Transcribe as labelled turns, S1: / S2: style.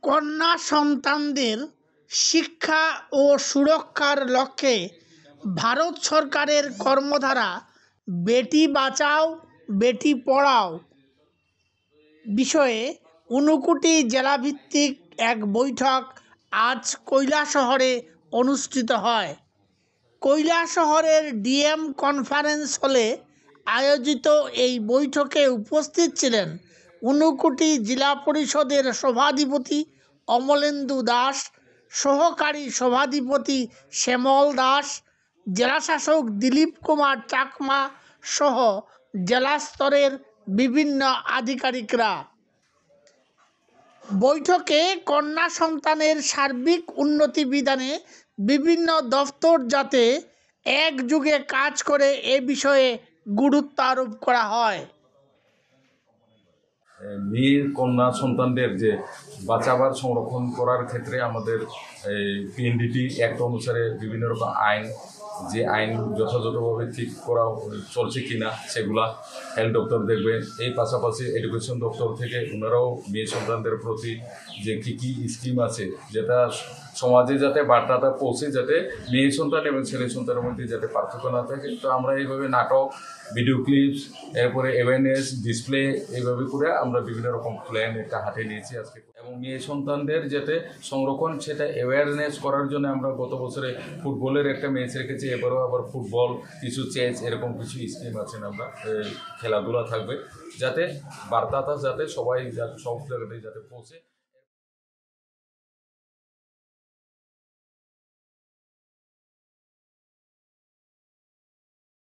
S1: কন্যা সন্তানদের শিক্ষা ও সুরক্ষার লক্ষ্যে ভারত সরকারের কর্মধারা বেটি বাঁচাও বেটি পড়াও বিষয়ে ঊনকোটি জেলাভিত্তিক এক বৈঠক আজ কৈলাসহরে অনুষ্ঠিত হয়। কৈলাসহরের ডিএম কনফারেন্স হলে আয়োজিত এই বৈঠকে উপস্থিত ছিলেন ঊনকোটি জেলা পরিষদের সভাধিপতি অমলেন্দু দাস, সহকারী সভাধিপতি শ্যামল দাস, জেলাশাসক দিলীপ কুমার চাকমা সহ জেলা স্তরের বিভিন্ন আধিকারিকরা। বৈঠকে কন্যা সন্তানের সার্বিক উন্নতি বিধানে বিভিন্ন দফতর যাতে একযোগে কাজ করে এ বিষয়ে গুরুত্ব আরোপ করা হয়।
S2: মেয়ের কন্যা সন্তানদের যে বাঁচাবার সংরক্ষণ করার ক্ষেত্রে আমাদের পিএনডিটি অ্যাক্ট অনুসারে বিভিন্ন রকম আইন, যে আইন যথাযথভাবে ঠিক করা চলছে কিনা সেগুলা হেলথ দপ্তর দেখবেন। এই পাশাপাশি এডুকেশন দপ্তর থেকে ওনারাও মেয়ে সন্তানদের প্রতি যে কী স্কিম আছে যেটা সমাজে যাতে বার্তাটা পৌঁছে, যাতে মেয়ে সন্তান এবং ছেলে সন্তানের মধ্যে যাতে পার্থক্য না থাকে। তো আমরা এইভাবে নাটক, ভিডিও ক্লিপস, এরপরে অ্যাওয়ারনেস ডিসপ্লে এইভাবে করে আমরা বিভিন্ন রকম প্ল্যান একটা হাতে নিয়েছি আজকে। এবং মেয়ে সন্তানদের যাতে সংরক্ষণ সেটা অ্যাওয়ারনেস করার জন্য আমরা গত বছরে ফুটবলের একটা ম্যাচ রেখেছি, এবারেও আবার ফুটবল, কিছু চেস, এরকম কিছু স্কিম আছেন। আমরা খেলাধুলা থাকবে যাতে বার্তাটা যাতে সবাই সব জায়গাতেই যাতে পৌঁছে।